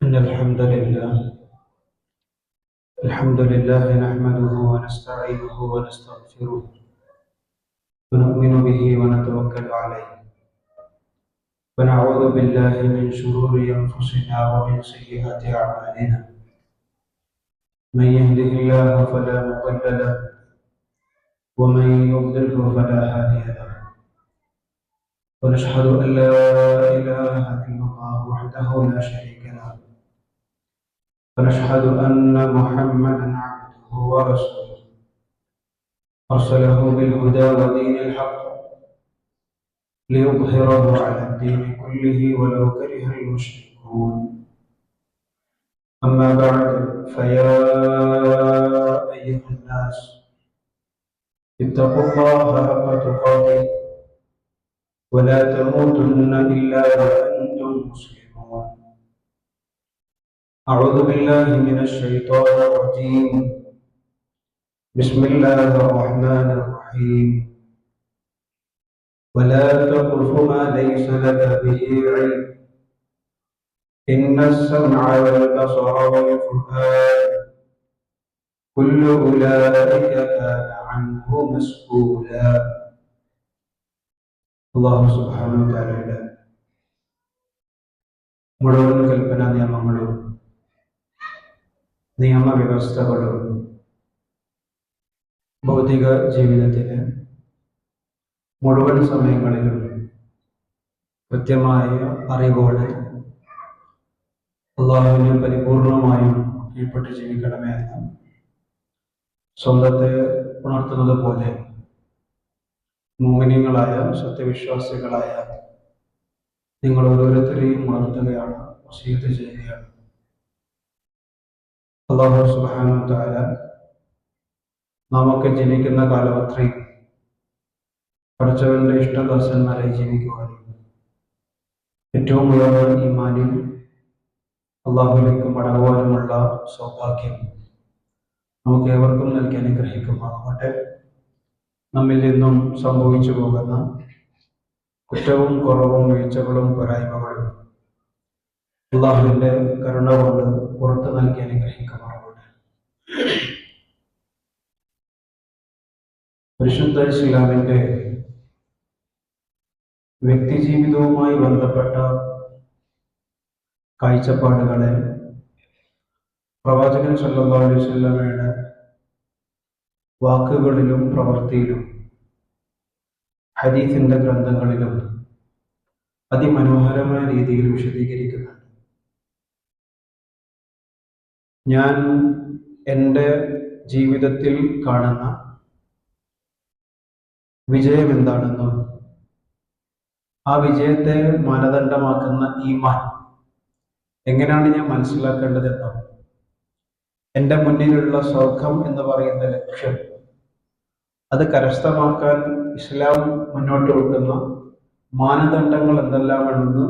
إن الحمد لله نحمده ونستعينه ونستغفره ونؤمن به ونتوكل عليه ونعوذ بالله من شرور أنفسنا ومن سيئات أعمالنا من يهده الله فلا مضل له ومن يضلله فلا هادي له ونشهد أن لا إله إلا الله وحده لا شريك له ونشهد أن محمدا عبده ورسوله أرسله بالهدى ودين الحق ليظهره على الدين كله ولو كره المشركون أما بعد فيا أيها الناس اتقوا الله حق تقاته ولا تموتن إلا وأنتم مسلمون. أعوذ بالله من الشيطان الرجيم. بسم الله الرحمن الرحيم. ولا تقف ما ليس لك به علم إن السمع والبصر والفؤاد كل أولئك كان عنه مسؤولا. അല്ലാഹു സുബ്ഹാനഹു വ തആലയുടെ മുഴുവൻ കൽപ്പനാ നിയമങ്ങളും നിയമവ്യവസ്ഥകളും ഭൗതിക ജീവിതത്തിലെ മുഴുവൻ സമയങ്ങളിലും കൃത്യമായ അറിവോടെ അള്ളാഹുവിനെ പരിപൂർണമായും കീഴ്പ്പെട്ട് ജീവിക്കണമേ എന്ന് സ്വന്തത്തെ ഉണർത്തുന്നത് പോലെ മുഅ്മിനീങ്ങളായ സത്യവിശ്വാസികളായ നിങ്ങൾ ഓരോരുത്തരെയും ഉണർത്തുകയാണ്, വസിയത്ത് ചെയ്യുകയാണ്. അല്ലാഹു സുബ്ഹാനഹു വ തആല നാമൊക്കെ ജീവിക്കുന്ന കാലമത്രയും പടച്ചവന്റെ ഇഷ്ടദാസന്മാരായി ജീവിക്കുവാനും ഏറ്റവും ഉയർന്ന ഈമാനിൽ അള്ളാഹുവിലേക്ക് മടങ്ങുവാനുമുള്ള സൗഭാഗ്യം നമുക്ക് ഏവർക്കും നൽകി അനുഗ്രഹിക്കുമാറാവട്ടെ. നമ്മിൽ നിന്നും സംഭവിച്ചു പോകുന്ന കുറ്റവും കുറവും വീഴ്ചകളും പോരായ്മകളും അള്ളാഹുവിന്റെ കരുണ കൊണ്ട് പുറത്തു നൽകി അനുഗ്രഹിക്കുമാറാവട്ടെ. പരിശുദ്ധ ഇസ്ലാമിന്റെ വ്യക്തിജീവിതവുമായി ബന്ധപ്പെട്ട കാഴ്ചപ്പാടുകളെ പ്രവാചകൻ സല്ലല്ലാഹു അലൈഹി വസല്ലമയുടെ വാക്കുകളിലും പ്രവൃത്തിയിലും ഹദീസിന്റെ ഗ്രന്ഥങ്ങളിലും അതിമനോഹരമായ രീതിയിൽ വിശദീകരിക്കുന്നുണ്ട്. ഞാൻ എൻ്റെ ജീവിതത്തിൽ കാണുന്ന വിജയം എന്താണെന്നും ആ വിജയത്തെ മാനദണ്ഡമാക്കുന്ന ഈമാൻ എങ്ങനെയാണ് ഞാൻ മനസ്സിലാക്കേണ്ടതെന്നും എൻ്റെ മുന്നിലുള്ള സ്വർഗം എന്ന് പറയുന്ന ലക്ഷ്യം അത് കരസ്ഥമാക്കാൻ ഇസ്ലാം മുന്നോട്ട് വെക്കുന്ന മാനദണ്ഡങ്ങൾ എന്തെല്ലാമാണെന്ന്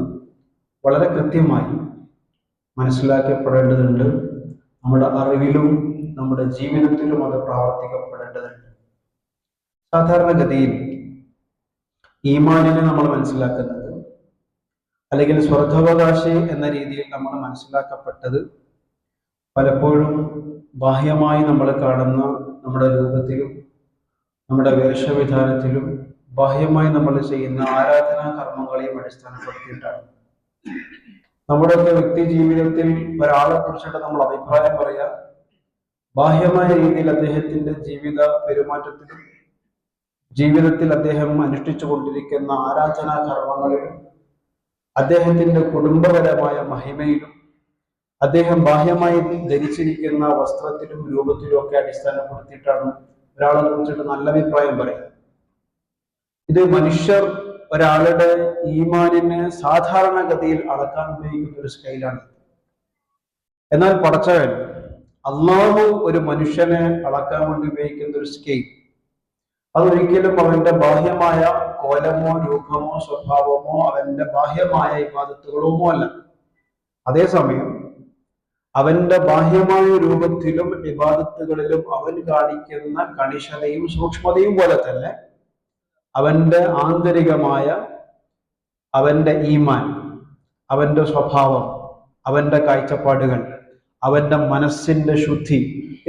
വളരെ കൃത്യമായി മനസ്സിലാക്കപ്പെടേണ്ടതുണ്ട്. നമ്മുടെ അറിവിലും നമ്മുടെ ജീവിതത്തിലും അത് പ്രാവർത്തിക്കപ്പെടേണ്ടതുണ്ട്. സാധാരണഗതിയിൽ ഈമാനിനെ നമ്മൾ മനസ്സിലാക്കുന്നത് അല്ലെങ്കിൽ സ്വർഗാവകാശി എന്ന രീതിയിൽ നമ്മൾ മനസ്സിലാക്കപ്പെട്ടത് പലപ്പോഴും ബാഹ്യമായി നമ്മൾ കാണുന്ന നമ്മുടെ രൂപത്തിലും നമ്മുടെ വേഷവിധാനത്തിലും ബാഹ്യമായി നമ്മൾ ചെയ്യുന്ന ആരാധനാ കർമ്മങ്ങളെയും അടിസ്ഥാനപ്പെടുത്തിയിട്ടാണ്. നമ്മുടെയൊക്കെ വ്യക്തി ജീവിതത്തിൽ ഒരാളെ കുറിച്ചിട്ട് നമ്മൾ അഭിപ്രായം പറയാ ബാഹ്യമായ രീതിയിൽ അദ്ദേഹത്തിന്റെ ജീവിത പെരുമാറ്റത്തിലും ജീവിതത്തിൽ അദ്ദേഹം അനുഷ്ഠിച്ചു കൊണ്ടിരിക്കുന്ന ആരാധനാ കർമ്മങ്ങളിലും അദ്ദേഹത്തിന്റെ കുടുംബപരമായ മഹിമയിലും അദ്ദേഹം ബാഹ്യമായി ധരിച്ചിരിക്കുന്ന വസ്ത്രത്തിലും രൂപത്തിലും ഒക്കെ അടിസ്ഥാനപ്പെടുത്തിയിട്ടാണ് ഒരാളെ കുറിച്ചിട്ട് നല്ല അഭിപ്രായം പറയുന്നത്. ഇത് മനുഷ്യർ ഒരാളുടെ ഈമാനിനെ സാധാരണഗതിയിൽ അളക്കാൻ ഉപയോഗിക്കുന്ന ഒരു സ്കെയിലാണ്. എന്നാൽ പടച്ചവൻ അല്ലാഹു ഒരു മനുഷ്യനെ അളക്കാൻ വേണ്ടി ഉപയോഗിക്കുന്ന ഒരു സ്കെയിൽ അതൊരിക്കലും അവന്റെ ബാഹ്യമായ കോലമോ രൂപമോ സ്വഭാവമോ അവന്റെ ബാഹ്യമായ ഇബാദത്തുകളോ അല്ല. അതേസമയം അവന്റെ ബാഹ്യമായ രൂപത്തിലും ഇബാദത്തുകളിലും അവൻ കാണിക്കുന്ന കണിശതയും സൂക്ഷ്മതയും പോലെ തന്നെ അവന്റെ ആന്തരികമായ അവന്റെ ഈമാൻ, അവന്റെ സ്വഭാവം, അവന്റെ കാഴ്ചപ്പാടുകൾ, അവന്റെ മനസ്സിന്റെ ശുദ്ധി,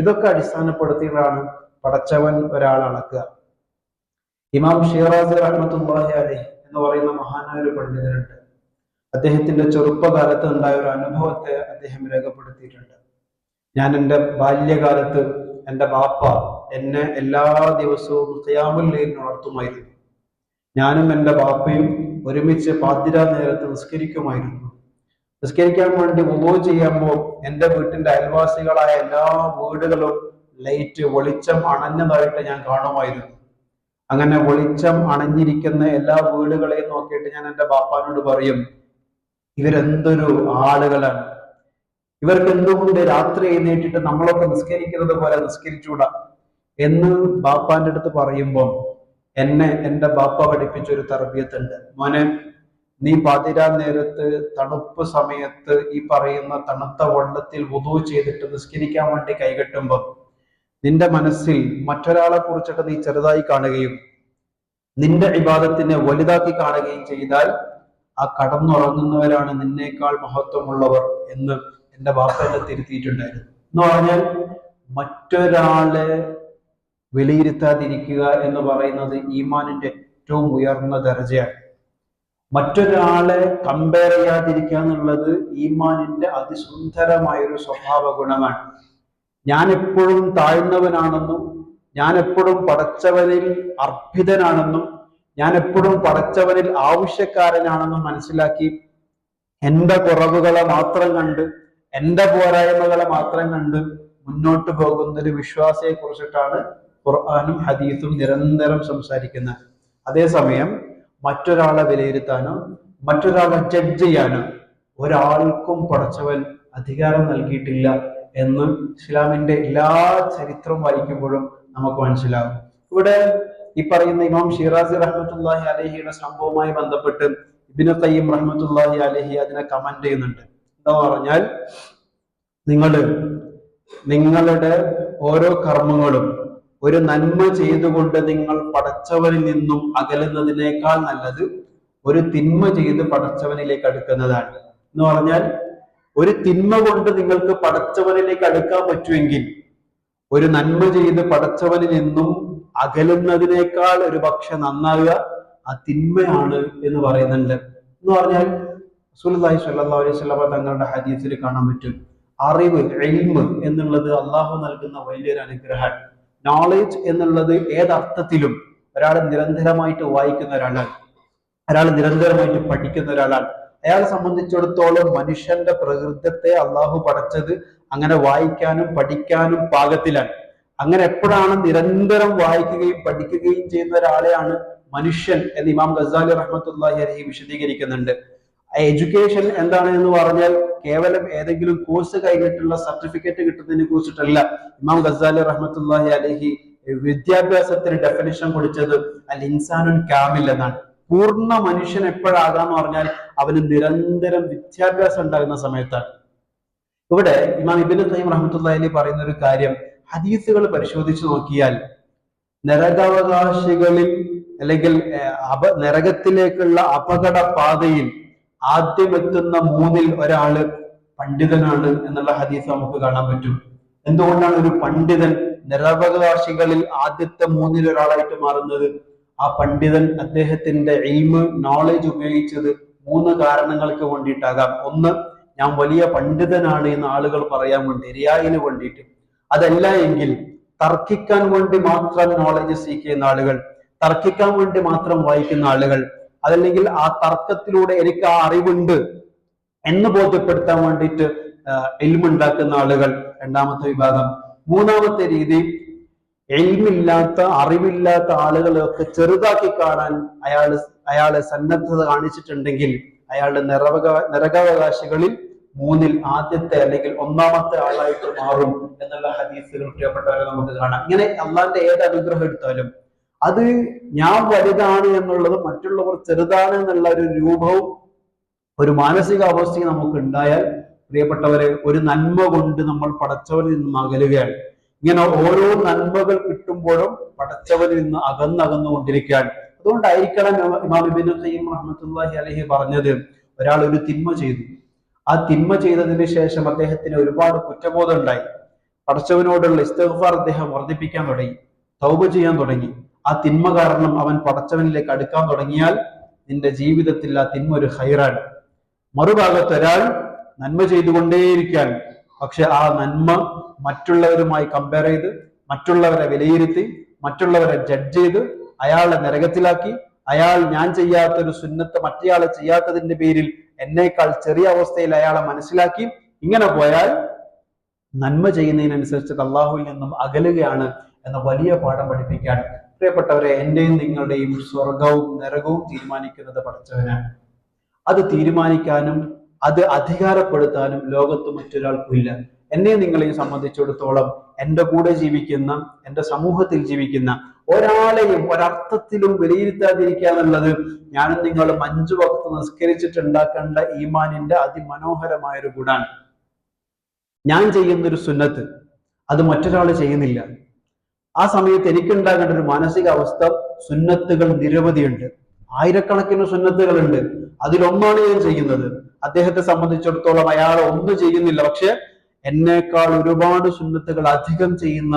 ഇതൊക്കെ അടിസ്ഥാനപ്പെടുത്തിയിട്ടാണ് പടച്ചവൻ ഒരാൾ അളക്കുക. ഇമാം ഷിറാസി റഹ്മത്തുള്ളാഹി അലൈഹി എന്ന് പറയുന്ന മഹാനായ ഒരു പണ്ഡിതനുണ്ട്. അദ്ദേഹത്തിന്റെ ചെറുപ്പകാലത്ത് ഉണ്ടായ ഒരു അനുഭവത്തെ അദ്ദേഹം രേഖപ്പെടുത്തിയിട്ടുണ്ട്. ഞാൻ എൻ്റെ ബാല്യകാലത്ത് എൻ്റെ ബാപ്പ എന്നെ എല്ലാ ദിവസവും ഖിയാമുൽ ലൈൽ ഉണർത്തുമായിരുന്നു. ഞാനും എൻ്റെ ബാപ്പയും ഒരുമിച്ച് പാതിരാ നേരത്ത് നിസ്കരിക്കുമായിരുന്നു. നിസ്കരിക്കാൻ വേണ്ടി വുളൂ ചെയ്യുമ്പോൾ എൻ്റെ വീട്ടിന്റെ അയൽവാസികളായ എല്ലാ വീടുകളും ലൈറ്റ് വെളിച്ചം അണഞ്ഞതായിട്ട് ഞാൻ കാണുമായിരുന്നു. അങ്ങനെ വെളിച്ചം അണഞ്ഞിരിക്കുന്ന എല്ലാ വീടുകളെയും നോക്കിയിട്ട് ഞാൻ എൻ്റെ ബാപ്പാനോട് പറയും, ഇവരെന്തൊരു ആളുകളാണ്, ഇവർക്ക് എന്തുകൊണ്ട് രാത്രി എഴുന്നേറ്റിട്ട് നമ്മളൊക്കെ നിസ്കരിക്കുന്നത് പോലെ നിസ്കരിച്ചൂടാ എന്ന് ബാപ്പാന്റെ അടുത്ത് പറയുമ്പോൾ എന്നെ എൻ്റെ ബാപ്പ പഠിപ്പിച്ച ഒരു തർബിയത്തുണ്ട്. മോനെ, നീ പാതിരാ നേരത്ത് തണുപ്പ് സമയത്ത് ഈ പറയുന്ന തണുത്ത വെള്ളത്തിൽ വുളൂ ചെയ്തിട്ട് നിസ്കരിക്കാൻ വേണ്ടി കൈകെട്ടുമ്പോൾ നിന്റെ മനസ്സിൽ മറ്റൊരാളെ കുറിച്ചിട്ട് നീ ചെറുതായി കാണുകയും നിന്റെ ഇബാദത്തിനെ വലുതാക്കി കാണുകയും ചെയ്താൽ ആ കടന്നുറങ്ങുന്നവരാണ് നിന്നേക്കാൾ മഹത്വമുള്ളവർ എന്ന് എൻ്റെ ബാപ്പ എന്നെ തിരുത്തിയിട്ടുണ്ടായിരുന്നു. എന്ന് പറഞ്ഞാൽ മറ്റൊരാളെ വിലയിരുത്താതിരിക്കുക എന്ന് പറയുന്നത് ഈമാനിന്റെ ഏറ്റവും ഉയർന്ന ദർജയാണ്. മറ്റൊരാളെ കമ്പയർ ചെയ്യാതിരിക്കുക എന്നുള്ളത് ഈമാനിന്റെ അതിസുന്ദരമായൊരു സ്വഭാവ ഗുണമാണ്. ഞാൻ എപ്പോഴും താഴ്ന്നവനാണെന്നും ഞാൻ എപ്പോഴും പടച്ചവനിൽ അർപ്പിതനാണെന്നും ഞാൻ എപ്പോഴും പടച്ചവനിൽ ആവശ്യക്കാരനാണെന്നും മനസ്സിലാക്കി എൻ്റെ കുറവുകളെ മാത്രം കണ്ട് എൻ്റെ പോരായ്മകളെ മാത്രം കണ്ട് മുന്നോട്ട് പോകുന്ന ഒരു വിശ്വാസിയെ കുറിച്ചിട്ടാണ് ഖുർആനും ഹദീസും നിരന്തരം സംസാരിക്കുന്നത്. അതേസമയം മറ്റൊരാളെ വിലയിരുത്താനോ മറ്റൊരാളെ ജഡ്ജ് ചെയ്യാനോ ഒരാൾക്കും പടച്ചവൻ അധികാരം നൽകിയിട്ടില്ല എന്ന് ഇസ്ലാമിന്റെ എല്ലാ ചരിത്രവും വായിക്കുമ്പോഴും നമുക്ക് മനസ്സിലാവും. ഇവിടെ ഈ പറയുന്ന ഇമാം ഷിറാസി റഹ്മത്തുള്ളാഹി അലൈഹിയുടെ സംഭവവുമായി ബന്ധപ്പെട്ട് ഇബ്നു ഖയ്യിം റഹ്മത്തുള്ളാഹി അലൈഹി അതിനെ കമന്റ് ചെയ്യുന്നുണ്ട്. എന്താ പറഞ്ഞാൽ, നിങ്ങളുടെ ഓരോ കർമ്മങ്ങളും ഒരു നന്മ ചെയ്തുകൊണ്ട് നിങ്ങൾ പടച്ചവനിൽ നിന്നും അകലുന്നതിനേക്കാൾ നല്ലത് ഒരു തിന്മ ചെയ്ത് പടച്ചവനിലേക്ക് അടുക്കുന്നതാണ്. എന്ന് പറഞ്ഞാൽ, ഒരു തിന്മ കൊണ്ട് നിങ്ങൾക്ക് പടച്ചവനിലേക്ക് അടുക്കാൻ പറ്റുമെങ്കിൽ ഒരു നന്മ ചെയ്ത് പടച്ചവനിൽ നിന്നും അകലുന്നതിനേക്കാൾ ഒരു പക്ഷെ നന്നാവുക ആ തിന്മയാണ് എന്ന് പറയുന്നുണ്ട്. എന്ന് പറഞ്ഞാൽ റസൂലുള്ളാഹി സ്വല്ലല്ലാഹു അലൈഹി വസല്ലം തങ്ങളുടെ ഹദീസിൽ കാണാൻ പറ്റും, അറിവ്, ഇൽമ് എന്നുള്ളത് അള്ളാഹു നൽകുന്ന വലിയൊരു അനുഗ്രഹമാണ്. നോളേജ് എന്നുള്ളത് ഏതർത്ഥത്തിലും ഒരാൾ നിരന്തരമായിട്ട് വായിക്കുന്ന ഒരാളാണ്, ഒരാൾ നിരന്തരമായിട്ട് പഠിക്കുന്ന ഒരാളാണ്. അയാളെ സംബന്ധിച്ചിടത്തോളം മനുഷ്യന്റെ പ്രകൃതത്തെ അള്ളാഹു പടച്ചത് അങ്ങനെ വായിക്കാനും പഠിക്കാനും പാകത്തിലാണ്. അങ്ങനെ എപ്പോഴാണ് നിരന്തരം വായിക്കുകയും പഠിക്കുകയും ചെയ്യുന്ന ഒരാളെയാണ് മനുഷ്യൻ എന്ന് ഇമാം ഗസാലി റഹ്മത്തുള്ളാഹി അലൈഹി വിശദീകരിക്കുന്നുണ്ട്. എഡ്യൂക്കേഷൻ എന്താണ് എന്ന് പറഞ്ഞാൽ കേവലം ഏതെങ്കിലും കോഴ്സ് കഴിഞ്ഞിട്ടുള്ള സർട്ടിഫിക്കറ്റ് കിട്ടുന്നതിനെ കുറിച്ചിട്ടല്ല. ഇമാം ഗസാലി റഹ്മത്തുള്ളാഹി അലൈഹി വിദ്യാഭ്യാസത്തിന് ഡെഫിനിഷൻ കൊടുത്തത് അൽ ഇൻസാനുൻ കാമിൽ എന്നാണ്. പൂർണ്ണ മനുഷ്യൻ എപ്പോഴാകാന്ന് പറഞ്ഞാൽ അവന് നിരന്തരം വിദ്യാഭ്യാസം ഉണ്ടാകുന്ന സമയത്താണ്. ഇവിടെ ഇമാം ഇബ്നു ഖയ്യിം റഹ്മത്തുള്ളാഹി അലൈഹി പറയുന്ന ഒരു കാര്യം, ഹദീസുകൾ പരിശോധിച്ചു നോക്കിയാൽ നരകാവകാശികളിൽ അല്ലെങ്കിൽ നരകത്തിലേക്കുള്ള അപകട പാതയിൽ ആദ്യം എത്തുന്ന മൂന്നിൽ ഒരാള് പണ്ഡിതനാണ് എന്നുള്ള ഹദീസ് നമുക്ക് കാണാൻ പറ്റും. എന്തുകൊണ്ടാണ് ഒരു പണ്ഡിതൻ നരകാവകാശികളിൽ ആദ്യത്തെ മൂന്നിൽ ഒരാളായിട്ട് മാറുന്നത്? ആ പണ്ഡിതൻ അദ്ദേഹത്തിന്റെ ഇൽമ്, നോളേജ് ഉപയോഗിച്ചത് മൂന്ന് കാരണങ്ങൾക്ക് വേണ്ടിയിട്ടാകാം. ഒന്ന്, ഞാൻ വലിയ പണ്ഡിതനാണ് എന്ന് ആളുകൾ പറയാൻ വേണ്ടി, റിയായിന് വേണ്ടിയിട്ട്. അതല്ല എങ്കിൽ തർക്കിക്കാൻ വേണ്ടി മാത്രം നോളേജ് സീക്ക് ചെയ്യുന്ന ആളുകൾ, തർക്കിക്കാൻ വേണ്ടി മാത്രം വായിക്കുന്ന ആളുകൾ, അതല്ലെങ്കിൽ ആ തർക്കത്തിലൂടെ എനിക്ക് ആ അറിവുണ്ട് എന്ന് ബോധ്യപ്പെടുത്താൻ വേണ്ടിയിട്ട് ഇൽമുണ്ടാക്കുന്ന ആളുകൾ, രണ്ടാമത്തെ വിഭാഗം. മൂന്നാമത്തെ രീതി, ഇൽമില്ലാത്ത, അറിവില്ലാത്ത ആളുകളെയൊക്കെ ചെറുതാക്കി കാണാൻ അയാളെ സന്നദ്ധത കാണിച്ചിട്ടുണ്ടെങ്കിൽ അയാളുടെ നരകാവകാശികളിൽ മൂന്നിൽ ആദ്യത്തെ അല്ലെങ്കിൽ ഒന്നാമത്തെ ആളായിട്ട് മാറും എന്നുള്ള ഹദീസുകൾ പ്രിയപ്പെട്ടവരെ നമുക്ക് കാണാം. ഇങ്ങനെ അള്ളാന്റെ ഏത് അനുഗ്രഹം എടുത്താലും അത് ഞാൻ വലുതാണ് എന്നുള്ളത് മറ്റുള്ളവർ ചെറുതാണ് എന്നുള്ള ഒരു രൂപവും ഒരു മാനസിക അവസ്ഥയും നമുക്ക് ഉണ്ടായാൽ പ്രിയപ്പെട്ടവരെ ഒരു നന്മ കൊണ്ട് നമ്മൾ പടച്ചവനിൽ നിന്നും അകലുകയാണ്. ഇങ്ങനെ ഓരോ നന്മകൾ കിട്ടുമ്പോഴും പടച്ചവനിൽ നിന്ന് അകന്നകന്നുകൊണ്ടിരിക്കുകയാണ്. അതുകൊണ്ടായിരിക്കണം ഇമാം ഇബ്നു ഖയ്യിം റഹ്മത്തുള്ളാഹി അലൈഹി പറഞ്ഞത്, ഒരാൾ ഒരു തിന്മ ചെയ്തു, ആ തിന്മ ചെയ്തതിന് ശേഷം അദ്ദേഹത്തിന് ഒരുപാട് കുറ്റബോധം ഉണ്ടായി. പടച്ചവനോടുള്ള ഇസ്തിഗ്ഫാർ അദ്ദേഹം വർദ്ധിപ്പിക്കാൻ തുടങ്ങി, തൗബ ചെയ്യാൻ തുടങ്ങി. ആ തിന്മ കാരണം അവൻ പടച്ചവനിലേക്ക് അടുക്കാൻ തുടങ്ങിയാൽ നിന്റെ ജീവിതത്തിൽ ആ തിന്മ ഒരു ഹൈറാണ്. മറുഭാഗത്ത് ഒരാൾ നന്മ ചെയ്തുകൊണ്ടേയിരിക്കാൻ, പക്ഷെ ആ നന്മ മറ്റുള്ളവരുമായി കമ്പയർ ചെയ്ത്, മറ്റുള്ളവരെ വിലയിരുത്തി, മറ്റുള്ളവരെ ജഡ്ജ് ചെയ്ത് അയാളെ നരകത്തിലാക്കി, അയാൾ ഞാൻ ചെയ്യാത്തൊരു സുന്നത്ത് മറ്റേയാളെ ചെയ്യാത്തതിന്റെ പേരിൽ എന്നേക്കാൾ ചെറിയ അവസ്ഥയിൽ അയാളെ മനസ്സിലാക്കി, ഇങ്ങനെ പോയാൽ നന്മ ചെയ്യുന്നതിനനുസരിച്ച് അള്ളാഹുവിൽ നിന്നും അകലുകയാണ് എന്ന വലിയ പാഠം പഠിപ്പിക്കാൻ. പ്രിയപ്പെട്ടവരെ, എന്റെയും നിങ്ങളുടെയും സ്വർഗവും നരകവും തീരുമാനിക്കുന്നത് പടച്ചവനാണ്. അത് തീരുമാനിക്കാനും അത് അധികാരപ്പെടുത്താനും ലോകത്ത് മറ്റൊരാൾക്കുമില്ല. എന്നെ നിങ്ങളെയും സംബന്ധിച്ചിടത്തോളം എൻ്റെ കൂടെ ജീവിക്കുന്ന, എൻ്റെ സമൂഹത്തിൽ ജീവിക്കുന്ന ഒരാളെയും ഒരർത്ഥത്തിലും വിലയിരുത്താതിരിക്കുക എന്നുള്ളത് ഞാനും നിങ്ങളും 5 വക്ത് നിസ്കരിച്ചിട്ടുണ്ടാക്കേണ്ട ഈമാനിന്റെ അതിമനോഹരമായ ഒരു ഗുണാണ്. ഞാൻ ചെയ്യുന്നൊരു സുന്നത്ത് അത് മറ്റൊരാൾ ചെയ്യുന്നില്ല. ആ സമയത്ത് എനിക്കുണ്ടാകേണ്ട ഒരു മാനസികാവസ്ഥ, സുന്നത്തുകൾ നിരവധിയുണ്ട്, ആയിരക്കണക്കിന് സുന്നത്തുകളുണ്ട്, അതിലൊന്നാണ് ഞാൻ ചെയ്യുന്നത്. അദ്ദേഹത്തെ സംബന്ധിച്ചിടത്തോളം അയാൾ ഒന്നും ചെയ്യുന്നില്ല, പക്ഷെ എന്നേക്കാൾ ഒരുപാട് സുന്നത്തുകൾ അധികം ചെയ്യുന്ന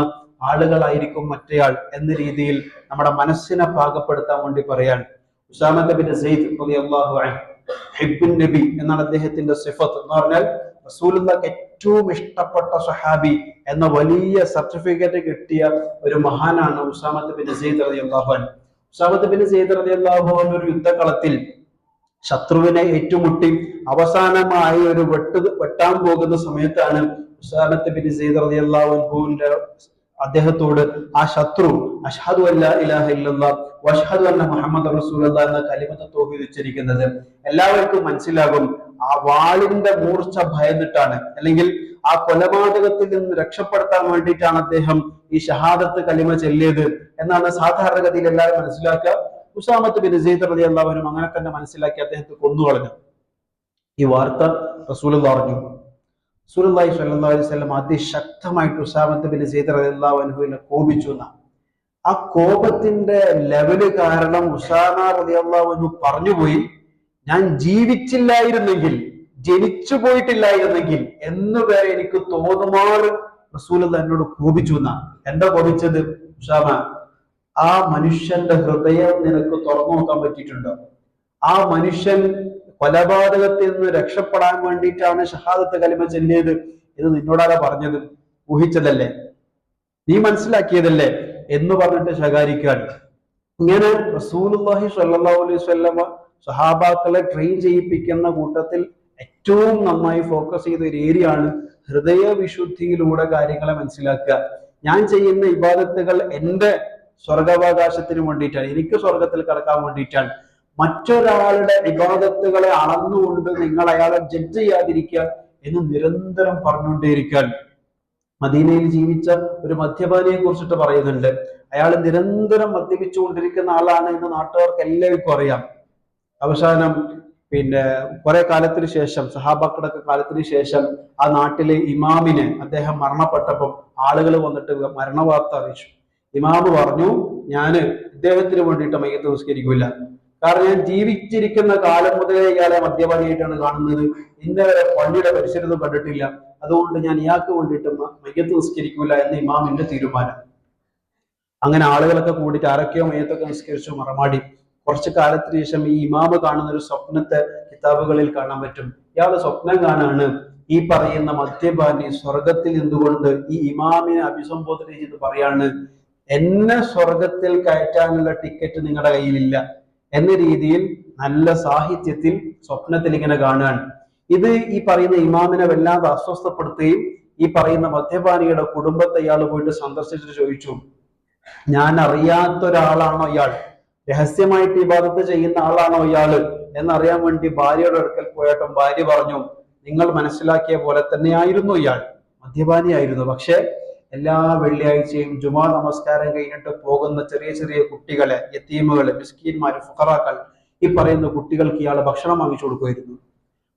ആളുകളായിരിക്കും മറ്റേയാൾ എന്ന രീതിയിൽ നമ്മുടെ മനസ്സിനെ പാകപ്പെടുത്താൻ വേണ്ടി പറയാൻ. ഉസാമ ബിൻ സയ്യിദ് റളിയല്ലാഹു അൻഹു ഹിബ്ബുൻ നബി എന്നാണ് അദ്ദേഹത്തിന്റെ സിഫത്ത്. എന്ന് പറഞ്ഞാൽ റസൂലുള്ളാഹിക്ക് ഏറ്റവും ഇഷ്ടപ്പെട്ട സ്വഹാബി എന്ന വലിയ സർട്ടിഫിക്കറ്റ് കിട്ടിയ ഒരു മഹാനാണ് ഉസാമ ബിൻ സയ്യിദ് റളിയല്ലാഹു അൻഹു. ഉസാമ ബിൻ സയ്യിദ് റളിയല്ലാഹു അൻഹു ഒരു യുദ്ധകളത്തിൽ ശത്രുവിനെ ഏറ്റുമുട്ടി അവസാനമായി ഒരു വെട്ടാൻ പോകുന്ന സമയത്താണ് ഉസാമ ബിൻ സയ്യിദ് റളിയല്ലാഹു അൻഹുവിന്റെ അദ്ദേഹത്തോട് ആ ശത്രു അഷ്ഹദു അല്ലാ ഇലാഹ ഇല്ലല്ലാഹ് വഅഷ്ഹദു അന്ന മുഹമ്മദ് റസൂലുള്ളാഹ് എന്ന കലിമത്ത് തൗഹീദ് ഉച്ചരിക്കുന്നത്. എല്ലാവർക്കും മനസ്സിലാകും ആ വാളിന്റെ മൂർച്ച ഭയന്നിട്ടാണ്, അല്ലെങ്കിൽ ആ കൊലപാതകത്തിൽ നിന്ന് രക്ഷപ്പെടുത്താൻ വേണ്ടിയിട്ടാണ് അദ്ദേഹം ഈ ഷഹാദത്ത് കലിമ ചൊല്ലിയത് എന്നാണ് സാധാരണഗതിയിൽ എല്ലാവരും മനസ്സിലാക്കുക. ഉസാമത്ത് ബിൻ സയ്യിദ് റളിയല്ലാഹു അൻഹു അങ്ങനെ തന്നെ മനസ്സിലാക്കി അദ്ദേഹത്തെ കൊന്നുകളഞ്ഞു. ഈ വാർത്ത റസൂലുള്ളാഹി അറിഞ്ഞു. റസൂലുള്ളാഹി സ്വല്ലല്ലാഹു അലൈഹി വസല്ലം അതിശക്തമായിട്ട് ഉസാമത്ത് ബിൻ സയ്യിദ് റളിയല്ലാഹു അൻഹുവിനെ കോപിച്ചു. ആ കോപത്തിന്റെ ലെവല് കാരണം ഉസാമ റളിയല്ലാഹു അൻഹു പറഞ്ഞുപോയി, ഞാൻ ജീവിച്ചില്ലായിരുന്നെങ്കിൽ, ജനിച്ചു പോയിട്ടില്ലായിരുന്നെങ്കിൽ എന്ന് വരെ എനിക്ക് തോന്നുമാറ് റസൂലുള്ളാഹി എന്നോട് കോപിച്ചു എന്നാണ്. എന്താ കോപിച്ചത്? ഉസാമ, ആ മനുഷ്യന്റെ ഹൃദയം നിനക്ക് തുറന്നു നോക്കാൻ പറ്റിയിട്ടുണ്ടോ? ആ മനുഷ്യൻ കൊലപാതകത്തിൽ നിന്ന് രക്ഷപ്പെടാൻ വേണ്ടിയിട്ടാണ് ഷഹാദത്ത് കലിമ ചൊല്ലിയത് എന്ന് നിന്നോടാരാ പറഞ്ഞത്? ഊഹിച്ചതല്ലേ, നീ മനസ്സിലാക്കിയതല്ലേ എന്ന് പറഞ്ഞിട്ട് ശകാരിക്കുകയാണ്. ഇങ്ങനെ റസൂലുള്ളാഹി സ്വല്ലല്ലാഹു അലൈഹി വസല്ലമ സഹാബാക്കളെ ട്രെയിൻ ചെയ്യിപ്പിക്കുന്ന കൂട്ടത്തിൽ ഏറ്റവും നന്നായി ഫോക്കസ് ചെയ്ത ഒരു ഏരിയ ആണ് ഹൃദയവിശുദ്ധിയിലൂടെ കാര്യങ്ങളെ മനസ്സിലാക്കുക. ഞാൻ ചെയ്യുന്ന ഇബാദത്തുകൾ എൻ്റെ സ്വർഗാവകാശത്തിന് വേണ്ടിയിട്ടാണ്, എനിക്ക് സ്വർഗത്തിൽ കടക്കാൻ വേണ്ടിയിട്ടാണ്. മറ്റൊരാളുടെ ഇബാദത്തുകളെ അളന്നുകൊണ്ട് നിങ്ങൾ അയാളെ ജഡ്ജ് ചെയ്യാതിരിക്കുക എന്ന് നിരന്തരം പറഞ്ഞുകൊണ്ടേയിരിക്കാൻ. മദീനയിൽ ജീവിച്ച ഒരു മദ്യപാനിയെ കുറിച്ചിട്ട് പറയുന്നുണ്ട്. അയാൾ നിരന്തരം മദ്യപിച്ചുകൊണ്ടിരിക്കുന്ന ആളാണ് എന്ന് നാട്ടുകാർക്ക് എല്ലാവർക്കും അറിയാം. അവസാനം കുറെ കാലത്തിന് ശേഷം, സഹാബാക്കളുടെ കാലത്തിന് ശേഷം ആ നാട്ടിലെ ഇമാമിനെ, അദ്ദേഹം മരണപ്പെട്ടപ്പോൾ ആളുകൾ വന്നിട്ട് മരണവാർത്ത അറിയിച്ചു. ഇമാമ് പറഞ്ഞു, ഞാന് ഇദ്ദേഹത്തിന് വേണ്ടിയിട്ട് മയ്യത്ത് നിസ്കരിക്കൂല, കാരണം ഞാൻ ജീവിച്ചിരിക്കുന്ന കാലം മുതലേ ഇയാളെ മദ്യപാനിയായിട്ടാണ് കാണുന്നത്, ഇന്നവരെ പള്ളിയുടെ പരിസരത്തും കണ്ടിട്ടില്ല, അതുകൊണ്ട് ഞാൻ ഇയാൾക്ക് വേണ്ടിയിട്ട് മയ്യത്ത് നിസ്കരിക്കൂല എന്ന് ഇമാമിന്റെ തീരുമാനം. അങ്ങനെ ആളുകളൊക്കെ കൂടിയിട്ട് ആരൊക്കെയോ മയ്യത്തൊക്കെ നിസ്കരിച്ചു മറമാടി. കുറച്ചു കാലത്തിന് ശേഷം ഈ ഇമാമ് കാണുന്ന ഒരു സ്വപ്നത്തെ കിതാബുകളിൽ കാണാൻ പറ്റും. ഇയാള് സ്വപ്നം കാണാണ്, ഈ പറയുന്ന മദ്യപാനി സ്വർഗത്തിൽ നിന്നുകൊണ്ട് ഈ ഇമാമിനെ അഭിസംബോധന ചെയ്ത് പറയാണ്, എന്നെ സ്വർഗത്തിൽ കയറ്റാനുള്ള ടിക്കറ്റ് നിങ്ങളുടെ കയ്യിലില്ല എന്ന രീതിയിൽ നല്ല സാഹിത്യത്തിൽ സ്വപ്നത്തിൽ ഇങ്ങനെ കാണുകയാണ്. ഇത് ഈ പറയുന്ന ഇമാമിനെ വല്ലാതെ അസ്വസ്ഥപ്പെടുത്തുകയും ഈ പറയുന്ന മദ്യപാനിയുടെ കുടുംബത്തെ ഇയാൾ പോയിട്ട് സന്ദർശിച്ചിട്ട് ചോദിച്ചു, ഞാൻ അറിയാത്ത ഒരാളാണോ ഇയാൾ, രഹസ്യമായിട്ട് ഇബാദത്ത് ചെയ്യുന്ന ആളാണോ ഇയാള് എന്നറിയാൻ വേണ്ടി ഭാര്യയുടെ അടുക്കൽ പോയപ്പോൾ ഭാര്യ പറഞ്ഞു, നിങ്ങൾ മനസ്സിലാക്കിയ പോലെ തന്നെയായിരുന്നു ഇയാൾ, മദ്യപാനിയായിരുന്നു. പക്ഷെ എല്ലാ വെള്ളിയാഴ്ചയും ജുമാ നമസ്കാരം കഴിഞ്ഞിട്ട് പോകുന്ന ചെറിയ ചെറിയ കുട്ടികളെ, യതീമുകള്, മിസ്കീന്മാര്, ഫുഖറാക്കൾ, ഈ പറയുന്ന കുട്ടികൾക്ക് ഇയാൾ ഭക്ഷണം വാങ്ങിച്ചു കൊടുക്കുമായിരുന്നു.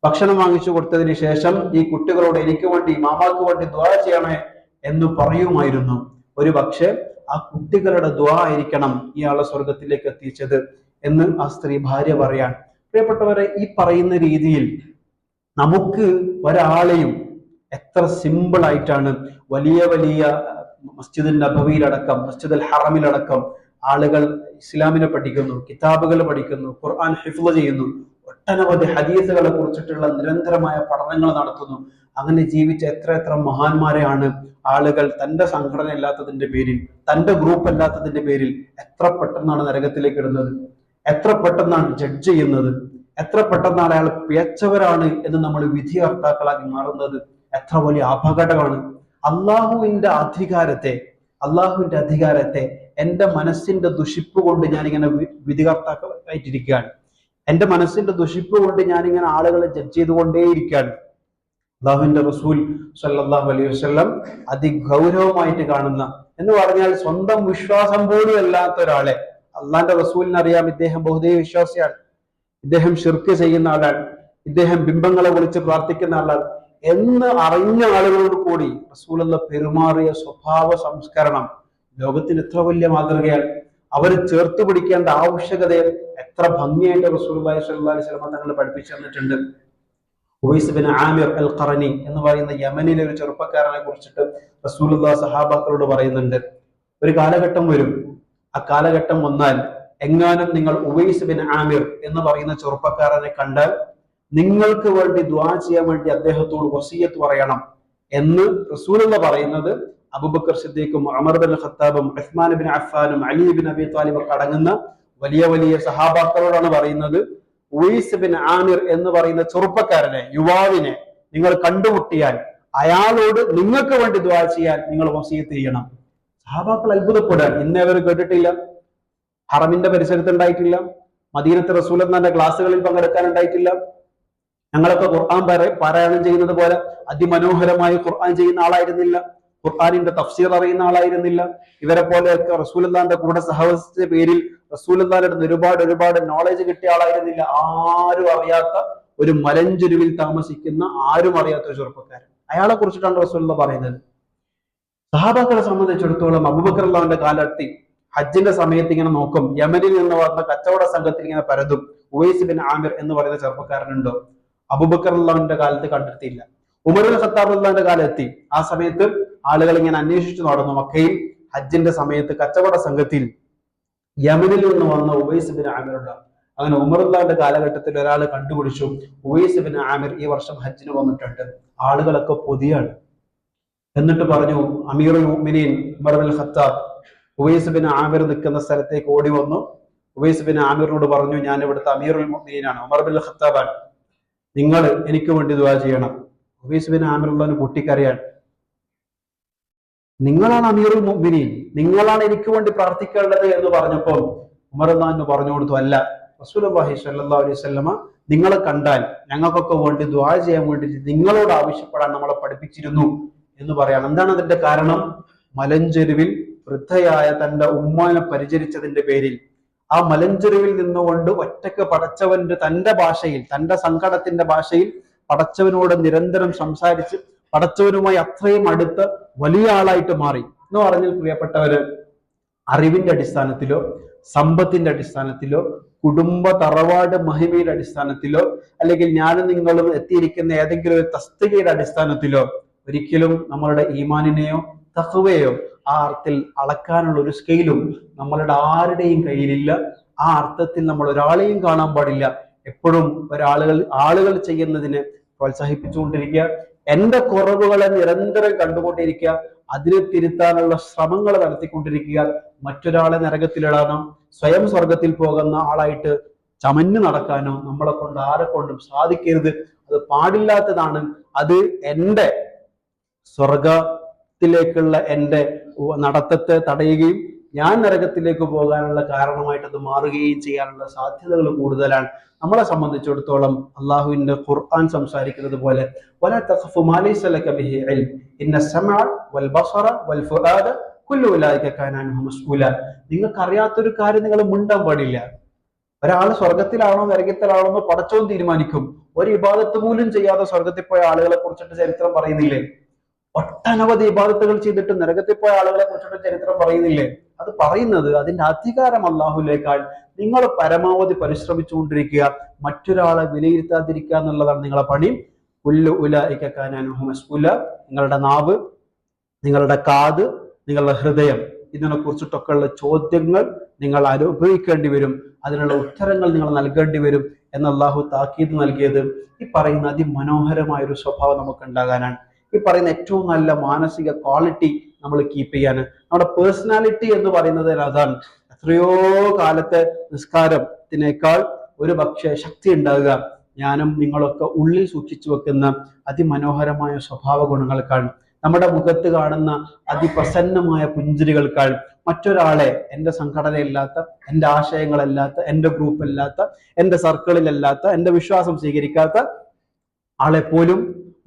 ഭക്ഷണം വാങ്ങിച്ചു കൊടുത്തതിന് ശേഷം ഈ കുട്ടികളോട് എനിക്ക് വേണ്ടി, മാമാക്ക് വേണ്ടി ദുആ ചെയ്യണേ എന്ന് പറയുമായിരുന്നു. ഒരു പക്ഷെ ആ കുട്ടികളുടെ ദുആ ആയിരിക്കണം ഇയാളെ സ്വർഗത്തിലേക്ക് എത്തിച്ചത് എന്ന് ആ സ്ത്രീ ഭാര്യ പറയാൻ. പ്രിയപ്പെട്ടവരെ, ഈ പറയുന്ന രീതിയിൽ നമുക്ക് ഒരാളെയും എത്ര സിമ്പിൾ ആയിട്ടാണ് വലിയ വലിയ മസ്ജിദുൽ നബവിയിലടക്കം മസ്ജിദുൽ ഹറമിലടക്കം ആളുകൾ ഇസ്ലാമിനെ പഠിക്കുന്നു, കിതാബുകൾ പഠിക്കുന്നു, ഖുർആൻ ഹിഫ്ള് ചെയ്യുന്നു, ഒട്ടനവധി ഹദീസുകളെ കുറിച്ചിട്ടുള്ള നിരന്തരമായ പഠനങ്ങൾ നടത്തുന്നു. അങ്ങനെ ജീവിച്ച എത്ര എത്ര മഹാന്മാരെയാണ് ആളുകൾ തന്റെ സംഘടന ഇല്ലാത്തതിന്റെ പേരിൽ, തന്റെ ഗ്രൂപ്പ് അല്ലാത്തതിന്റെ പേരിൽ എത്ര പെട്ടെന്നാണ് നരകത്തിലേക്ക് ഇടുന്നത്, എത്ര പെട്ടെന്നാണ് ജഡ്ജ് ചെയ്യുന്നത്, എത്ര പെട്ടെന്നാണ് അയാൾ പിഴച്ചവരാണ് എന്ന് നമ്മൾ വിധികർത്താക്കളാക്കി മാറുന്നത്. എത്ര വലിയ അപകടമാണ്. അള്ളാഹുവിന്റെ അധികാരത്തെ എന്റെ മനസ്സിന്റെ ദുഷിപ്പ് കൊണ്ട് ഞാനിങ്ങനെ വിധികർത്താക്കളായിട്ടിരിക്കുകയാണ്. എന്റെ മനസ്സിന്റെ ദുഷിപ്പ് കൊണ്ട് ഞാനിങ്ങനെ ആളുകളെ ജഡ്ജ് ചെയ്തുകൊണ്ടേയിരിക്കുകയാണ്. അള്ളാഹുവിന്റെ റസൂൽ സല്ലല്ലാഹു അലൈഹി വസല്ലം അതിഗൗരവമായിട്ട് കാണുന്ന, എന്ന് പറഞ്ഞാൽ സ്വന്തം വിശ്വാസം പോലും അല്ലാത്ത ഒരാളെ, അള്ളാന്റെ റസൂലിന് അറിയാം ഇദ്ദേഹം ബഹുദൈവ വിശ്വാസിയാണ്, ഇദ്ദേഹം ശിർക്ക് ചെയ്യുന്ന ആളാണ്, ഇദ്ദേഹം ബിംബങ്ങളെ വിളിച്ച് പ്രാർത്ഥിക്കുന്ന ആളാണ് എന്ന് അറിഞ്ഞ ആളുകളോട് കൂടി റസൂലുള്ള പെരുമാറിയ സ്വഭാവ സംസ്കരണം ലോകത്തിന് എത്ര വലിയ മാതൃകയാണ്. അവർ ചേർത്ത് പിടിക്കേണ്ട ആവശ്യകതയെ എത്ര ഭംഗിയായിട്ട് റസൂലുള്ളാഹി സ്വല്ലല്ലാഹു അലൈഹി വസല്ലം തങ്ങൾ പഠിപ്പിച്ചു തന്നിട്ടുണ്ട്. ഉവൈസ് ബിൻ ആമിർ അൽ ഖറനി എന്ന് പറയുന്ന യമനിലെ ഒരു ചെറുപ്പക്കാരനെ കുറിച്ചിട്ട് റസൂലുള്ളാഹി സഹാബാക്കളോട് പറയുന്നുണ്ട്, ഒരു കാലഘട്ടം വരും, ആ കാലഘട്ടം വന്നാൽ എങ്ങാനും നിങ്ങൾ ഉവൈസ് ബിൻ ആമിർ എന്ന് പറയുന്ന ചെറുപ്പക്കാരനെ കണ്ടാൽ നിങ്ങൾക്ക് വേണ്ടി ദുആ ചെയ്യാൻ വേണ്ടി അദ്ദേഹത്തോട് വസിയത്ത് പറയണം എന്ന് റസൂലുള്ള പറയുന്നത് അബൂബക്കർ സിദ്ദീഖും ഉമർ ബിൻ ഖത്താബും ഉസ്മാൻ ബിൻ അഫ്ഫാനും അലി ബിൻ അബി താലിബും അടങ്ങുന്ന വലിയ വലിയ സഹാബാക്കളോടാണ് പറയുന്നത്, ഉവൈസ് ബിൻ ആമിർ എന്ന് പറയുന്ന ചെറുപ്പക്കാരനെ, യുവാവിനെ നിങ്ങൾ കണ്ടുമുട്ടിയാൽ അയാളോട് നിങ്ങൾക്ക് വേണ്ടി ദുആ ചെയ്യാൻ നിങ്ങൾ വസിയത്ത് ചെയ്യണം. സഹാബാക്കൾ അത്ഭുതപ്പെടാൻ. ഇന്നേ അവർ കേട്ടിട്ടില്ല, ഹറമിന്റെ പരിസരത്ത് ഉണ്ടായിട്ടില്ല, മദീനത്തെ റസൂലുള്ളാഹിന്റെ ക്ലാസ്സുകളിൽ പങ്കെടുക്കാൻ ഉണ്ടായിട്ടില്ല. ഞങ്ങളൊക്കെ ഖുർആൻ പാരായണം ചെയ്യുന്നത് പോലെ അതിമനോഹരമായി ഖുർആൻ ചെയ്യുന്ന ആളായിരുന്നില്ല, ഖുർആനിന്റെ തഫ്സീർ അറിയുന്ന ആളായിരുന്നില്ല. ഇവരെ പോലെയൊക്കെ റസൂലുള്ളാഹിന്റെ കൂടെ സഹവസിച്ച പേരിൽ റസൂലുള്ളാഹിയുടെ ഒരുപാട് നോളജ് കിട്ടിയ ആളായിരുന്നില്ല. ആരും അറിയാത്ത ഒരു മലഞ്ചെരുവിൽ താമസിക്കുന്ന ആരും അറിയാത്ത ഒരു ചെറുപ്പക്കാരൻ, അയാളെ കുറിച്ചിട്ടാണ് റസൂലുള്ളാഹി പറയുന്നത്. സഹാബാക്കളെ സംബന്ധിച്ചിടത്തോളം അബൂബക്കർ റളിയല്ലാഹുവിന്റെ കാലത്ത് ഹജ്ജിന്റെ സമയത്ത് ഇങ്ങനെ നോക്കും, യമനിൽ നിന്ന് വന്ന കച്ചവട സംഘത്തിൽ ഇങ്ങനെ പരതും, ഉവൈസ് ബിൻ ആമിർ എന്ന് പറയുന്ന ചെറുപ്പക്കാരനുണ്ടോ? അബൂബക്കർ റളിയല്ലാഹുവിന്റെ കാലത്ത് കണ്ടെത്തിയില്ല. ഉമർ ബിൻ ഖത്താബ് റളിയല്ലാഹുവിന്റെ കാലത്ത് ആ സമയത്ത് ആളുകൾ ഇങ്ങനെ അന്വേഷിച്ചു നടന്നു. മക്കയിൽ ഹജ്ജിന്റെ സമയത്ത് കച്ചവട സംഘത്തിൽ യമനിൽ നിന്ന് വന്ന ഉവൈസ് ബിൻ ആമിർ ഉണ്ടാകും. അങ്ങനെ ഉമർ റളിയല്ലാഹുവിന്റെ കാലഘട്ടത്തിൽ ഒരാൾ കണ്ടുപിടിച്ചു, ഉവൈസ് ബിൻ ആമിർ ഈ വർഷം ഹജ്ജിന് വന്നിട്ടുണ്ട്. ആളുകളൊക്കെ പൊതിയാണ്. എന്നിട്ട് പറഞ്ഞു, അമീറുൽ മുഅ്മിനീൻ Umar bin Khattab Uwais bin Amir നിൽക്കുന്ന സ്ഥലത്തേക്ക് ഓടി വന്നു. ഉവൈസ് ബിൻ ആമിറിനോട് പറഞ്ഞു, ഞാൻ ഇവിടുത്തെ അമീറുൽ മുഅ്മിനീനാണ്, ഉമർ ബിൻ ഖത്താബാണ്, നിങ്ങൾ എനിക്ക് വേണ്ടി ദുആ ചെയ്യണം. ഉവൈസ് ബിൻ ആമിർ ഉള്ളവന് പൊട്ടിക്കരയാണ്. നിങ്ങളാണ് അമീറുൽ മുഅ്മിനീൻ, നിങ്ങളാണ് എനിക്ക് വേണ്ടി പ്രാർത്ഥിക്കേണ്ടത് എന്ന് പറഞ്ഞപ്പോൾ ഉമർ റളിയല്ലാഹു പറഞ്ഞു കൊടുത്തു, അല്ല, റസൂലുള്ളാഹി സ്വല്ലല്ലാഹു അലൈഹി വസല്ലമ നിങ്ങളെ കണ്ടാൽ ഞങ്ങൾക്കൊക്കെ വേണ്ടി ദുആ ചെയ്യാൻ വേണ്ടി നിങ്ങളോട് ആവശ്യപ്പെടാൻ നമ്മളെ പഠിപ്പിച്ചിരുന്നു എന്ന് പറയാണ്. എന്താണ് അതിന്റെ കാരണം? മലഞ്ചെരുവിൽ വൃദ്ധയായ തന്റെ ഉമ്മാനെ പരിചരിച്ചതിന്റെ പേരിൽ ആ മലഞ്ചെരുവിൽ നിന്നുകൊണ്ട് ഒറ്റക്ക് പടച്ചവന്റെ തന്റെ ഭാഷയിൽ, തന്റെ സങ്കടത്തിന്റെ ഭാഷയിൽ പടച്ചവനോട് നിരന്തരം സംസാരിച്ച് പടച്ചവനുമായി അത്രയും അടുത്ത് വലിയ ആളായിട്ട് മാറി എന്ന് പറഞ്ഞാൽ, പ്രിയപ്പെട്ടവര്, അറിവിന്റെ അടിസ്ഥാനത്തിലോ സമ്പത്തിന്റെ അടിസ്ഥാനത്തിലോ കുടുംബ തറവാട് മഹിമയുടെ അടിസ്ഥാനത്തിലോ അല്ലെങ്കിൽ ഞാനും നിങ്ങളും എത്തിയിരിക്കുന്ന ഏതെങ്കിലും ഒരു തസ്തികയുടെ അടിസ്ഥാനത്തിലോ ഒരിക്കലും നമ്മളുടെ ഈമാനിനെയോ തഖ്വയെയോ ആ അർത്ഥത്തിൽ അളക്കാനുള്ള ഒരു സ്കെയിലും നമ്മളുടെ ആരുടെയും കയ്യിലില്ല. ആ അർത്ഥത്തിൽ നമ്മൾ ഒരാളെയും കാണാൻ പാടില്ല. എപ്പോഴും ആളുകൾ ചെയ്യുന്നതിനെ പ്രോത്സാഹിപ്പിച്ചുകൊണ്ടിരിക്കുക, എന്റെ കുറവുകളെ നിരന്തരം കണ്ടുകൊണ്ടിരിക്കുക, അതിനെ തിരുത്താനുള്ള ശ്രമങ്ങൾ നടത്തിക്കൊണ്ടിരിക്കുക. മറ്റൊരാളെ നരകത്തിലിടാനോ സ്വയം സ്വർഗത്തിൽ പോകുന്ന ആളായിട്ട് ചമഞ്ഞു നടക്കാനോ നമ്മളെ കൊണ്ട് ആരെ കൊണ്ടും സാധിക്കരുത്. അത് പാടില്ലാത്തതാണ്. അത് എന്റെ സ്വർഗത്തിലേക്കുള്ള എന്റെ നടത്തത്തെ തടയുകയും ഞാൻ നരകത്തിലേക്ക് പോകാനുള്ള കാരണമായിട്ട് അത് മാറുകയും ചെയ്യാനുള്ള സാധ്യതകൾ കൂടുതലാണ്. നമ്മളെ സംബന്ധിച്ചിടത്തോളം അള്ളാഹുവിന്റെ ഖുർആൻ സംസാരിക്കുന്നത് പോലെ വലാ തഖഫു മാ ലൈസ ലക ബിഹി ഇൽം ഇന്ന സമഅ വൽ ബസറ വൽ ഫുആദ കുല്ലു ഉലൈക കാന അൻഹു മസ്ഊല. നിങ്ങൾക്ക് അറിയാത്തൊരു കാര്യം നിങ്ങൾ മിണ്ടാൻ പാടില്ല. ഒരാൾ സ്വർഗത്തിലാണോ നരകത്തിലാണോ എന്ന് പടച്ചവൻ തീരുമാനിക്കും. ഒരു ഇബാദത്ത് പോലും ചെയ്യാതെ സ്വർഗത്തിൽ പോയ ആളുകളെ കുറിച്ചിട്ട് ചരിത്രം പറയുന്നില്ലേ? ഒട്ടനവധി ഇബാദത്തുകൾ ചെയ്തിട്ട് നരകത്തിൽ പോയ ആളുകളെ കുറിച്ചിട്ട് ചരിത്രം പറയുന്നില്ലേ? അത് പറയുന്നത് അതിന്റെ അധികാരം അള്ളാഹുലേക്കാൾ നിങ്ങൾ പരമാവധി പരിശ്രമിച്ചുകൊണ്ടിരിക്കുക, മറ്റൊരാളെ വിലയിരുത്താതിരിക്കുക എന്നുള്ളതാണ് നിങ്ങളെ പണി. കുല്ലു ഉലൈക കാന അൻഹു മസ്ഊല. നിങ്ങളുടെ നാവ്, നിങ്ങളുടെ കാത്, നിങ്ങളുടെ ഹൃദയം, ഇതിനെ കുറിച്ചിട്ടൊക്കെയുള്ള ചോദ്യങ്ങൾ നിങ്ങൾ അനുഭവിക്കേണ്ടി വരും, അതിനുള്ള ഉത്തരങ്ങൾ നിങ്ങൾ നൽകേണ്ടി വരും എന്ന് അള്ളാഹു താക്കീത് നൽകിയത് ഈ പറയുന്ന അതിമനോഹരമായ ഒരു സ്വഭാവം നമുക്ക് ഉണ്ടാകാനാണ്. ഈ പറയുന്ന ഏറ്റവും നല്ല മാനസിക ക്വാളിറ്റി നമ്മൾ കീപ്പ് ചെയ്യാന്. നമ്മുടെ പേഴ്സണാലിറ്റി എന്ന് പറയുന്നത് അതാണ്. എത്രയോ കാലത്തെ നിസ്കാരത്തിനേക്കാൾ ഒരു പക്ഷേ ശക്തി ഉണ്ടാകുക ഞാനും നിങ്ങളൊക്കെ ഉള്ളിൽ സൂക്ഷിച്ചു വെക്കുന്ന അതിമനോഹരമായ സ്വഭാവ ഗുണങ്ങൾക്കാണ്. നമ്മുടെ മുഖത്ത് കാണുന്ന അതിപ്രസന്നമായ പുഞ്ചിരികൾക്കാൾ മറ്റൊരാളെ, എൻ്റെ സംഘടനയില്ലാത്ത, എൻ്റെ ആശയങ്ങളല്ലാത്ത, എൻ്റെ ഗ്രൂപ്പല്ലാത്ത, എൻ്റെ സർക്കിളിലല്ലാത്ത, എൻ്റെ വിശ്വാസം സ്വീകരിക്കാത്ത ആളെപ്പോലും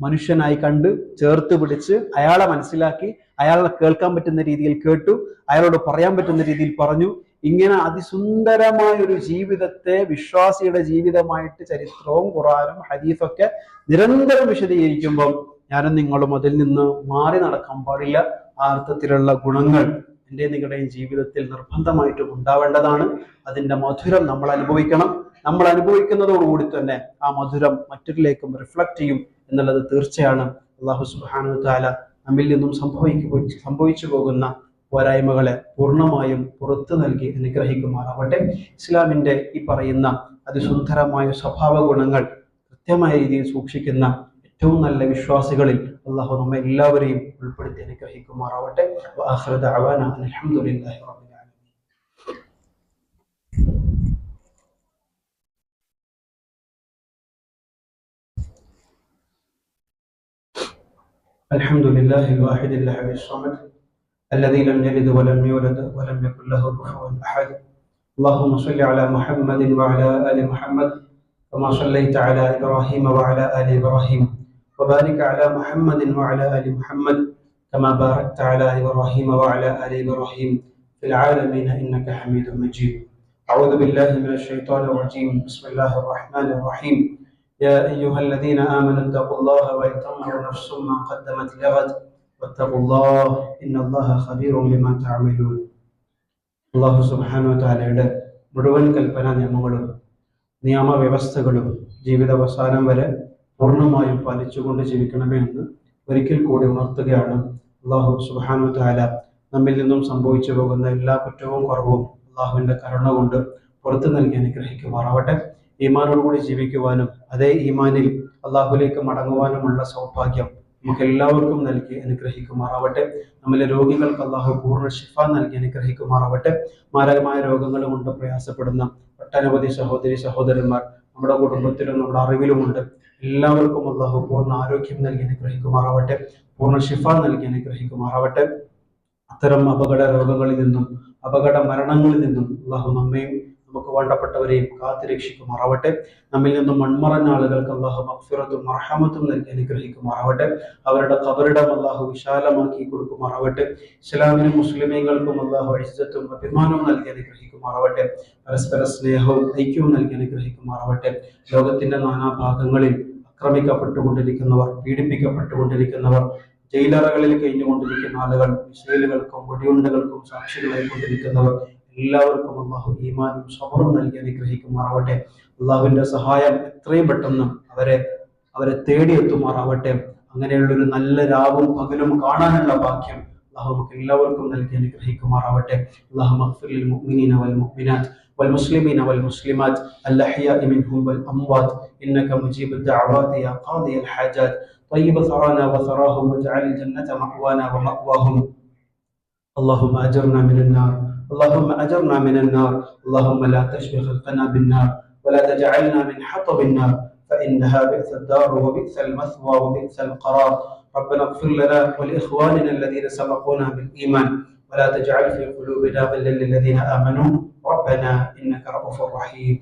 മനുഷ്യനായി കണ്ട് ചേർത്ത് പിടിച്ച് അയാളെ മനസ്സിലാക്കി, അയാളെ കേൾക്കാൻ പറ്റുന്ന രീതിയിൽ കേട്ടു, അയാളോട് പറയാൻ പറ്റുന്ന രീതിയിൽ പറഞ്ഞു. ഇങ്ങനെ അതിസുന്ദരമായ ഒരു ജീവിതത്തെ വിശ്വാസിയുടെ ജീവിതമായിട്ട് ചരിത്രവും ഖുർആനും ഹദീസൊക്കെ നിരന്തരം വിശദീകരിക്കുമ്പോൾ ഞാനും നിങ്ങളും അതിൽ നിന്ന് മാറി നടക്കാൻ പാടില്ല. ആ അർത്ഥത്തിലുള്ള ഗുണങ്ങൾ എൻ്റെ നിങ്ങളുടെയും ജീവിതത്തിൽ നിർബന്ധമായിട്ടും ഉണ്ടാവേണ്ടതാണ്. അതിൻ്റെ മധുരം നമ്മൾ അനുഭവിക്കണം. നമ്മൾ അനുഭവിക്കുന്നതോടുകൂടി തന്നെ ആ മധുരം മറ്റൊരിലേക്കും റിഫ്ലക്ട് ചെയ്യും എന്നുള്ളത് തീർച്ചയാണ്. അല്ലാഹു സുബ്ഹാനഹു വ തആല നമ്മിൽ നിന്നും സംഭവിച്ചു പോകുന്ന പോരായ്മകളെ പൂർണ്ണമായും പുറത്തു നൽകി അനുഗ്രഹിക്കുമാറാവട്ടെ. ഇസ്ലാമിന്റെ ഈ പറയുന്ന അതിസുന്ദരമായ സ്വഭാവ ഗുണങ്ങൾ കൃത്യമായ രീതിയിൽ സൂക്ഷിക്കുന്ന ഏറ്റവും നല്ല വിശ്വാസികളിൽ അല്ലാഹു നമ്മെ എല്ലാവരെയും ഉൾപ്പെടുത്തി അനുഗ്രഹിക്കുമാറാവട്ടെ. വആഖിറു ദഅവാനാ അൽഹംദുലില്ലാഹി റബ്ബിൽ ആലമീൻ. അൽഹംദുലില്ലാഹിൽ വാഹിദിൽ അഹദിൽ സ്വമദ് الذي لم يلد ولم يولد ولم يكن له كفوا أحد. اللهم صل على محمد وعلى آل محمد كما صليت على إبراهيم وعلى آل إبراهيم وبارك على محمد وعلى آل محمد كما باركت على إبراهيم وعلى آل إبراهيم في العالمين إنك حميد مجيد. أعوذ بالله من الشيطان الرجيم. بسم الله الرحمن الرحيم. يا أيها الذين آمنوا اتقوا الله ولتنظر نفس ما قدمت لغد واتقوا الله إن الله خبير بما تعملون. അല്ലാഹു സുബ്ഹാനഹു വ തആലയുടെ മുഴുവൻ കൽപ്പന നിയമങ്ങളും നിയമവ്യവസ്ഥകളും ജീവിതാവസാനം വരെ പൂർണ്ണമായും പാലിച്ചുകൊണ്ട് ജീവിക്കണമേ എന്ന് ഒരിക്കൽ കൂടി ഉണർത്തുകയാണ്. അല്ലാഹു സുബ്ഹാനഹു വ തആല നമ്മിൽ നിന്നും സംഭവിച്ചു പോകുന്ന എല്ലാ കുറ്റവും കുറവും അല്ലാഹുവിന്റെ കരുണ കൊണ്ട് പുറത്തു നൽകി അനുഗ്രഹിക്കുമാറാവട്ടെ. ഈമാനോടുകൂടി ജീവിക്കുവാനും അതേ ഈമാനിൽ അല്ലാഹുവിലേക്ക് മടങ്ങുവാനുമുള്ള സൗഭാഗ്യം നമുക്ക് എല്ലാവർക്കും നൽകി അനുഗ്രഹിക്കുമാറാവട്ടെ. നമ്മിലെ രോഗികൾക്ക് അല്ലാഹു പൂർണ്ണ ശിഫ നൽകി അനുഗ്രഹിക്കുമാറാവട്ടെ. മാരകമായ രോഗങ്ങൾ കൊണ്ട് പ്രയാസപ്പെടുന്ന ഒട്ടനവധി സഹോദരി സഹോദരന്മാർ നമ്മുടെ കുടുംബത്തിലും നമ്മുടെ അറിവിലുമുണ്ട്. എല്ലാവർക്കും അല്ലാഹു പൂർണ്ണ ആരോഗ്യം നൽകി അനുഗ്രഹിക്കുമാറാവട്ടെ, പൂർണ്ണ ശിഫ നൽകി അനുഗ്രഹിക്കുമാറാവട്ടെ. അത്തരം അപകട രോഗങ്ങളിൽ നിന്നും അപകട മരണങ്ങളിൽ നിന്നും അല്ലാഹു നമ്മയും നമുക്ക് വേണ്ടപ്പെട്ടവരെയും കാത്തു രക്ഷിക്കുമാറാവട്ടെ. നമ്മിൽ നിന്നും മൺമറഞ്ഞ ആളുകൾക്ക് അല്ലാഹു മഗ്ഫിറത്തും മർഹമത്തും നൽകി അനുഗ്രഹിക്കുമാറാവട്ടെ. അവരുടെ ഖബറിടം അല്ലാഹു വിശാലമാക്കി കൊടുക്കുമാറാവട്ടെ. ഇസ്ലാമിനും മുസ്ലിമീങ്ങൾക്കും അല്ലാഹു ഇസ്സത്തും അഭിമാനവും നൽകി അനുഗ്രഹിക്കുമാറാവട്ടെ. പരസ്പര സ്നേഹവും ഐക്യവും നൽകി അനുഗ്രഹിക്കുമാറാവട്ടെ. ലോകത്തിന്റെ നാനാഭാഗങ്ങളിൽ ആക്രമിക്കപ്പെട്ടുകൊണ്ടിരിക്കുന്നവർ, പീഡിപ്പിക്കപ്പെട്ടുകൊണ്ടിരിക്കുന്നവർ, ജയിലറകളിൽ കഴിഞ്ഞുകൊണ്ടിരിക്കുന്ന ആളുകൾ, മിസൈലുകൾക്കും വെടിയുണ്ടകൾക്കും സാക്ഷികളായി കൊണ്ടിരിക്കുന്നവർ എല്ലാവർക്കും അല്ലാഹു ഈമാനും സബറും നൽകി അനുഗ്രഹിക്കുമാറാവട്ടെ. അല്ലാഹുവിന്റെ സഹായം എത്രയും പെട്ടെന്ന് അവരെ തേടിയെത്തുമാറാവട്ടെ. അങ്ങനെയുള്ളൊരു നല്ല രാവും പകലും കാണാനുള്ള ഭാഗ്യം അല്ലാഹു നമുക്ക് എല്ലാവർക്കും നൽകി അനുഗ്രഹിക്കുമാറാവട്ടെ. അല്ലാഹു മഗ്ഫിർ ലിൽ മുഅ്മിനീന വൽ മുഅ്മിനാത്ത് والمسلمين والمسلمات الأحياء منهم والأموات إنك مجيب الدعوات يا قاضي الحاجات. طيب ثرانا وثراهم واجعل الجنة مأوانا ومأواهم. اللهم أجرنا من النار، اللهم أجرنا من النار. اللهم لا تشبه خلقنا بالنار ولا تجعلنا من حطب النار فإنها بئس الدار وبئس المثوى وبئس القرار. ربنا اغفر لنا ولإخواننا الذين سبقونا بالإيمان ولا تجعل في قلوبنا غلا للذين آمنوا ربنا إنك رؤوف رحيم.